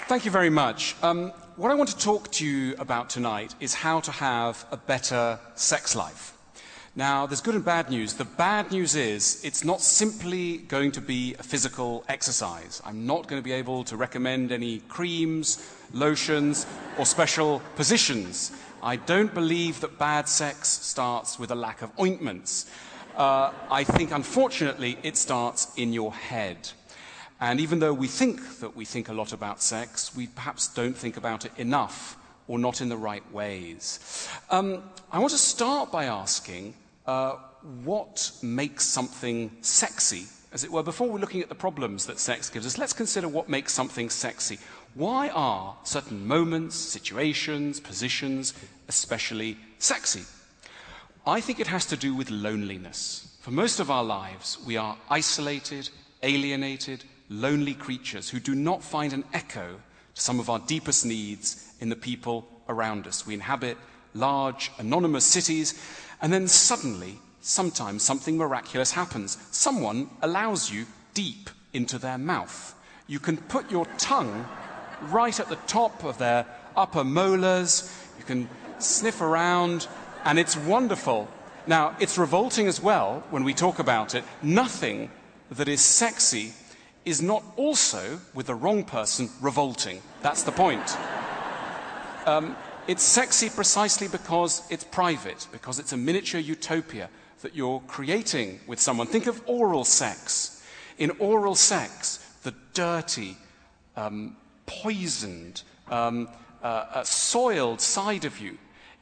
Thank you very much. What I want to talk to you about tonight is how to have a better sex life. Now, there's good and bad news. The bad news is it's not simply going to be a physical exercise. I'm not going to be able to recommend any creams, lotions, or special positions. I don't believe that bad sex starts with a lack of ointments. I think, unfortunately, it starts in your head. And even though we think a lot about sex, we perhaps don't think about it enough or not in the right ways. I want to start by asking what makes something sexy, as it were. Before we're looking at the problems that sex gives us, let's consider what makes something sexy. Why are certain moments, situations, positions especially sexy? I think it has to do with loneliness. For most of our lives, we are isolated, alienated, lonely creatures who do not find an echo to some of our deepest needs in the people around us. We inhabit large, anonymous cities, and then suddenly, sometimes something miraculous happens. Someone allows you deep into their mouth. You can put your tongue right at the top of their upper molars. You can sniff around, and it's wonderful. Now, it's revolting as well when we talk about it. Nothing that is sexy is not also, with the wrong person, revolting. That's the point. It's sexy precisely because it's private, because it's a miniature utopia that you're creating with someone. Think of oral sex. In oral sex, the dirty, poisoned, soiled side of you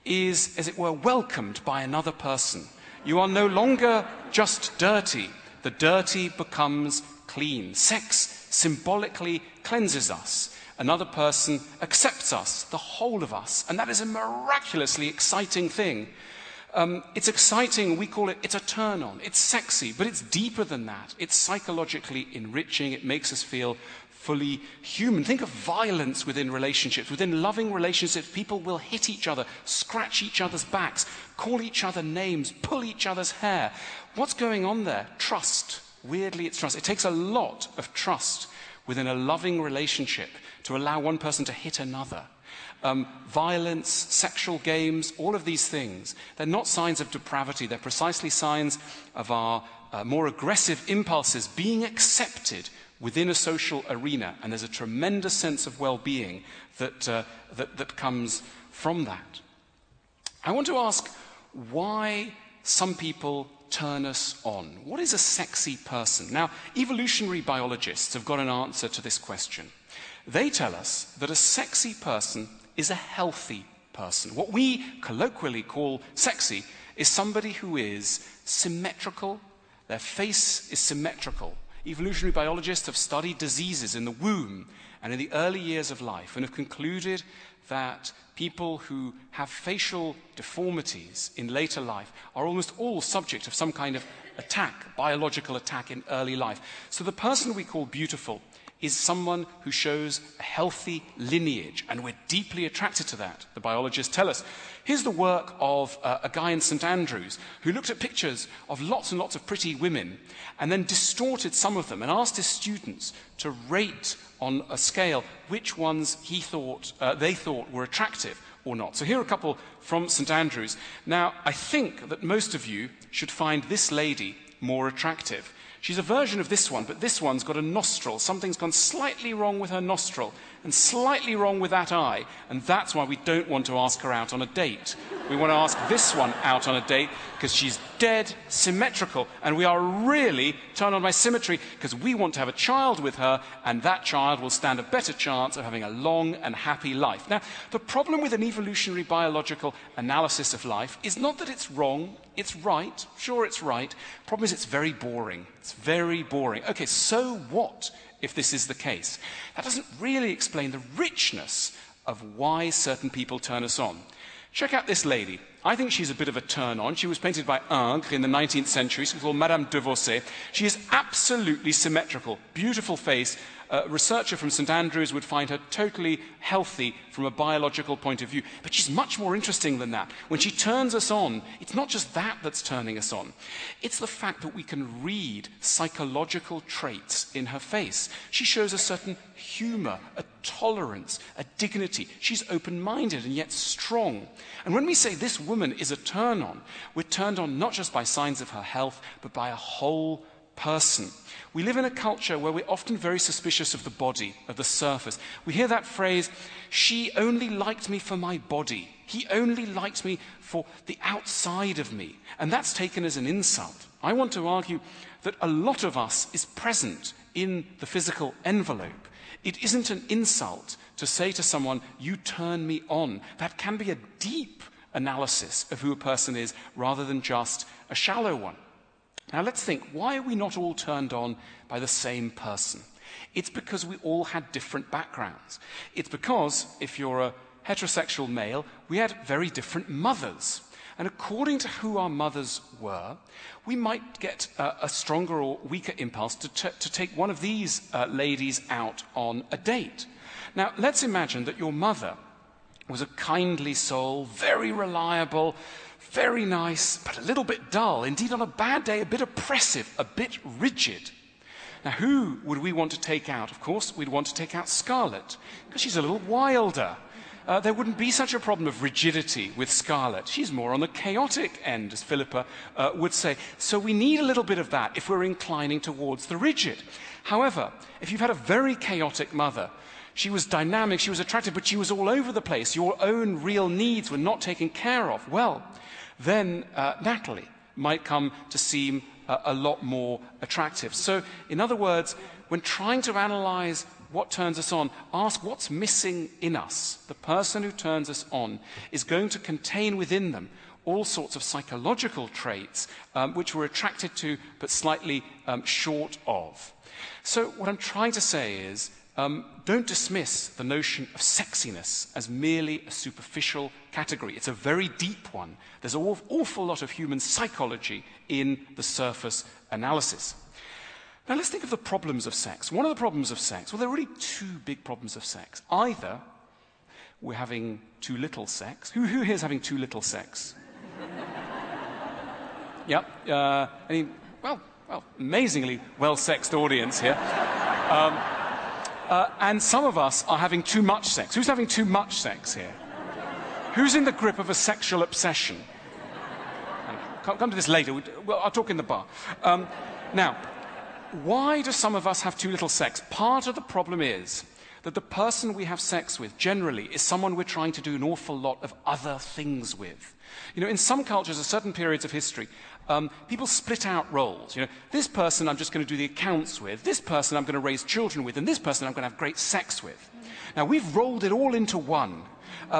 is, as it were, welcomed by another person. You are no longer just dirty. The dirty becomes clean. Sex symbolically cleanses us. Another person accepts us, the whole of us, and that is a miraculously exciting thing. It's exciting, we call it, it's a turn-on, it's sexy, but it's deeper than that. It's psychologically enriching, it makes us feel fully human. Think of violence within relationships. Within loving relationships, people will hit each other, scratch each other's backs, call each other names, pull each other's hair. What's going on there? Trust. Weirdly, it's trust. It takes a lot of trust within a loving relationship to allow one person to hit another. Violence, sexual games, all of these things, they're not signs of depravity. They're precisely signs of our more aggressive impulses being accepted within a social arena. And there's a tremendous sense of well-being that comes from that. I want to ask why some people turn us on. What is a sexy person? Now, evolutionary biologists have got an answer to this question. They tell us that a sexy person is a healthy person. What we colloquially call sexy is somebody who is symmetrical. Their face is symmetrical. Evolutionary biologists have studied diseases in the womb and in the early years of life and have concluded that people who have facial deformities in later life are almost all subject of some kind of attack, biological attack in early life. So the person we call beautiful is someone who shows a healthy lineage, and we're deeply attracted to that, the biologists tell us. Here's the work of a guy in St. Andrews who looked at pictures of lots and lots of pretty women and then distorted some of them and asked his students to rate on a scale which ones they thought were attractive or not. So here are a couple from St. Andrews. Now, I think that most of you should find this lady more attractive. She's a version of this one, but this one's got a nostril. Something's gone slightly wrong with her nostril and slightly wrong with that eye, and that's why we don't want to ask her out on a date. We want to ask this one out on a date because she's dead symmetrical, and we are really turned on by symmetry because we want to have a child with her, and that child will stand a better chance of having a long and happy life. Now, the problem with an evolutionary biological analysis of life is not that it's wrong, it's right. Sure, it's right. The problem is it's very boring. It's very boring. Okay, so what if this is the case. That doesn't really explain the richness of why certain people turn us on. Check out this lady. I think she's a bit of a turn-on. She was painted by Ingres in the 19th century. She's called Madame de Vaussé. She is absolutely symmetrical. Beautiful face. A researcher from St Andrews would find her totally healthy from a biological point of view. But she's much more interesting than that. When she turns us on, it's not just that that's turning us on. It's the fact that we can read psychological traits in her face. She shows a certain humor, a tolerance, a dignity. She's open-minded and yet strong. And when we say this woman is a turn-on, we're turned on not just by signs of her health, but by a whole person. We live in a culture where we're often very suspicious of the body, of the surface. We hear that phrase, she only liked me for my body. He only liked me for the outside of me. And that's taken as an insult. I want to argue that a lot of us is present in the physical envelope. It isn't an insult to say to someone, you turn me on. That can be a deep analysis of who a person is rather than just a shallow one. Now let's think, why are we not all turned on by the same person? It's because we all had different backgrounds. It's because, if you're a heterosexual male, we had very different mothers. And according to who our mothers were, we might get a stronger or weaker impulse to take one of these ladies out on a date. Now, let's imagine that your mother was a kindly soul, very reliable, very nice, but a little bit dull, indeed on a bad day, a bit oppressive, a bit rigid. Now, who would we want to take out? Of course, we'd want to take out Scarlett, because she's a little wilder. There wouldn't be such a problem of rigidity with Scarlett. She's more on the chaotic end, as Philippa would say. So we need a little bit of that if we're inclining towards the rigid. However, if you've had a very chaotic mother, she was dynamic, she was attractive, but she was all over the place. Your own real needs were not taken care of. Well, then Natalie might come to seem a lot more attractive. So, in other words, when trying to analyze what turns us on, ask what's missing in us. The person who turns us on is going to contain within them all sorts of psychological traits which we're attracted to but slightly short of. So what I'm trying to say is, don't dismiss the notion of sexiness as merely a superficial category. It's a very deep one. There's an awful lot of human psychology in the surface analysis. Now let's think of the problems of sex. One of the problems of sex, well, there are really two big problems of sex. Either we're having too little sex. Who here is having too little sex? Yep. Amazingly well-sexed audience here. And some of us are having too much sex. Who's having too much sex here? Who's in the grip of a sexual obsession? Come to this later. I'll talk in the bar. Now, why do some of us have too little sex? Part of the problem is that the person we have sex with generally is someone we're trying to do an awful lot of other things with. You know, in some cultures, at certain periods of history, people split out roles. You know, this person I'm just going to do the accounts with, this person I'm going to raise children with, and this person I'm going to have great sex with. Now, we've rolled it all into one.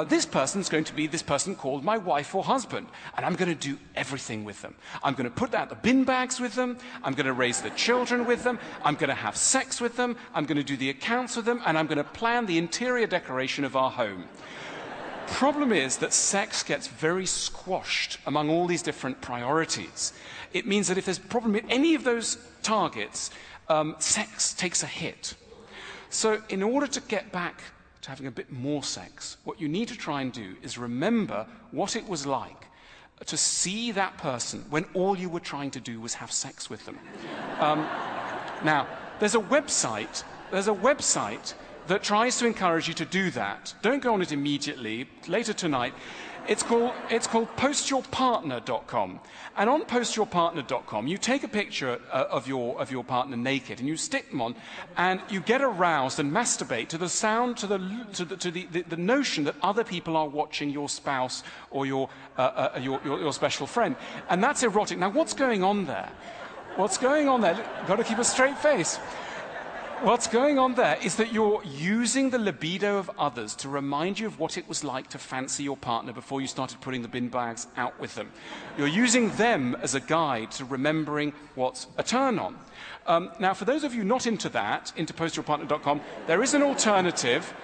This person's going to be this person called my wife or husband, and I'm going to do everything with them. I'm going to put out the bin bags with them, I'm going to raise the children with them, I'm going to have sex with them, I'm going to do the accounts with them, and I'm going to plan the interior decoration of our home. Problem is that sex gets very squashed among all these different priorities. It means that if there's a problem with any of those targets, sex takes a hit. So in order to get back to having a bit more sex, what you need to try and do is remember what it was like to see that person when all you were trying to do was have sex with them. Now, there's a website that tries to encourage you to do that. Don't go on it immediately. Later tonight, it's called postyourpartner.com. And on postyourpartner.com, you take a picture of your partner naked and you stick them on, and you get aroused and masturbate to the sound, to the notion that other people are watching your spouse or your special friend, and that's erotic. Now, what's going on there? What's going on there? Got to keep a straight face. What's going on there is that you're using the libido of others to remind you of what it was like to fancy your partner before you started putting the bin bags out with them. You're using them as a guide to remembering what's a turn-on. Now, for those of you not into that, into postyourpartner.com, there is an alternative.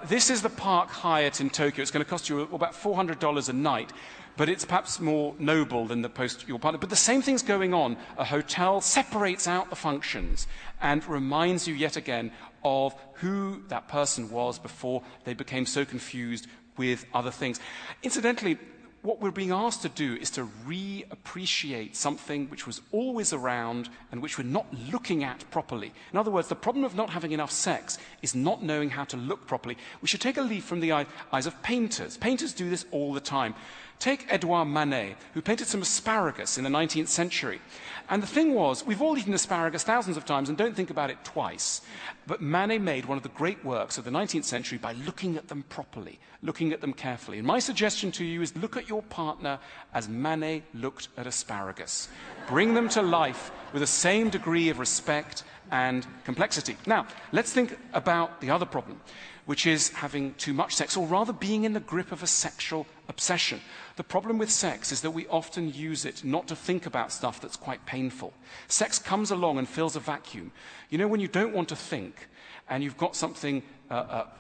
This is the Park Hyatt in Tokyo. It's going to cost you about $400 a night. But it's perhaps more noble than the Post Your Partner. But the same thing's going on. A hotel separates out the functions and reminds you yet again of who that person was before they became so confused with other things. Incidentally, what we're being asked to do is to reappreciate something which was always around and which we're not looking at properly. In other words, the problem of not having enough sex is not knowing how to look properly. We should take a leaf from the eyes of painters. Painters do this all the time. Take Edouard Manet, who painted some asparagus in the 19th century. And the thing was, we've all eaten asparagus thousands of times and don't think about it twice. But Manet made one of the great works of the 19th century by looking at them properly, looking at them carefully. And my suggestion to you is look at your partner as Manet looked at asparagus. Bring them to life with the same degree of respect and complexity. Now, let's think about the other problem, which is having too much sex, or rather being in the grip of a sexual obsession. The problem with sex is that we often use it not to think about stuff that's quite painful. Sex comes along and fills a vacuum. You know, when you don't want to think, and you've got something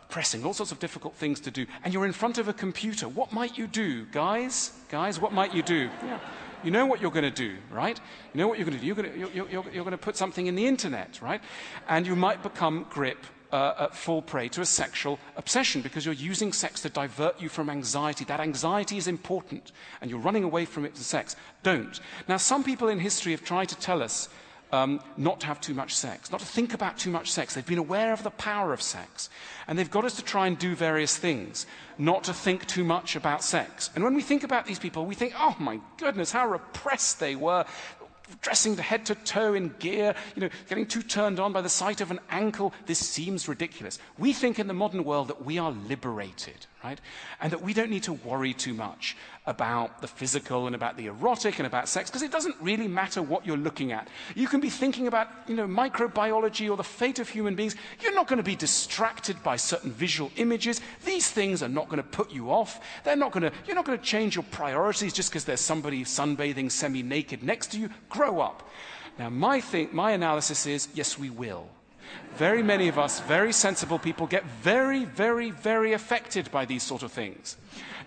pressing, all sorts of difficult things to do, and you're in front of a computer, what might you do, guys? Guys, what might you do? Yeah. You know what you're going to do, right? You know what you're going to do. You're going to put something in the internet, right? And you might become fall prey to a sexual obsession because you're using sex to divert you from anxiety. That anxiety is important, and you're running away from it to sex. Don't. Now, some people in history have tried to tell us not to have too much sex, not to think about too much sex. They've been aware of the power of sex, and they've got us to try and do various things, not to think too much about sex. And when we think about these people, we think, oh my goodness, how repressed they were, dressing to head to toe in gear, getting too turned on by the sight of an ankle. This seems ridiculous. We think in the modern world that we are liberated, right? And that we don't need to worry too much about the physical and about the erotic and about sex, because it doesn't really matter what you're looking at. You can be thinking about, microbiology or the fate of human beings. You're not going to be distracted by certain visual images. These things are not going to put you off. You're not going to change your priorities just because there's somebody sunbathing semi-naked next to you. Grow up. Now, my analysis is, yes, we will. Very many of us, very sensible people, get very, very, very affected by these sort of things.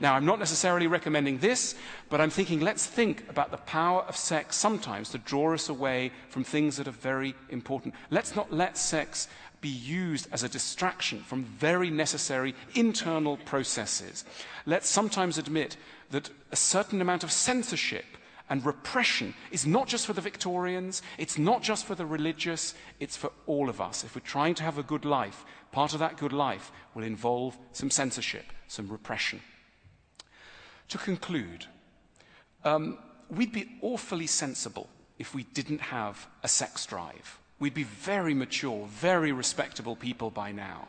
Now, I'm not necessarily recommending this, but I'm thinking let's think about the power of sex sometimes to draw us away from things that are very important. Let's not let sex be used as a distraction from very necessary internal processes. Let's sometimes admit that a certain amount of censorship and repression is not just for the Victorians, it's not just for the religious, it's for all of us. If we're trying to have a good life, part of that good life will involve some censorship, some repression. To conclude, we'd be awfully sensible if we didn't have a sex drive. We'd be very mature, very respectable people by now.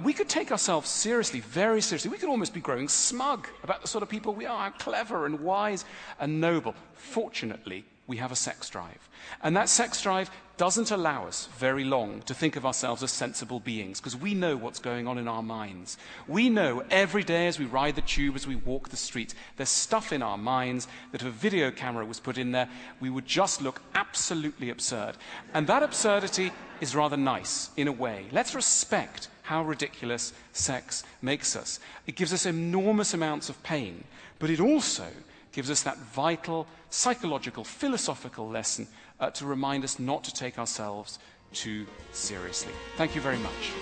We could take ourselves seriously, very seriously. We could almost be growing smug about the sort of people we are, clever and wise and noble. Fortunately, we have a sex drive. And that sex drive doesn't allow us very long to think of ourselves as sensible beings, because we know what's going on in our minds. We know every day as we ride the tube, as we walk the streets, there's stuff in our minds that if a video camera was put in there, we would just look absolutely absurd. And that absurdity is rather nice, in a way. Let's respect how ridiculous sex makes us. It gives us enormous amounts of pain, but it also gives us that vital, psychological, philosophical lesson to remind us not to take ourselves too seriously. Thank you very much.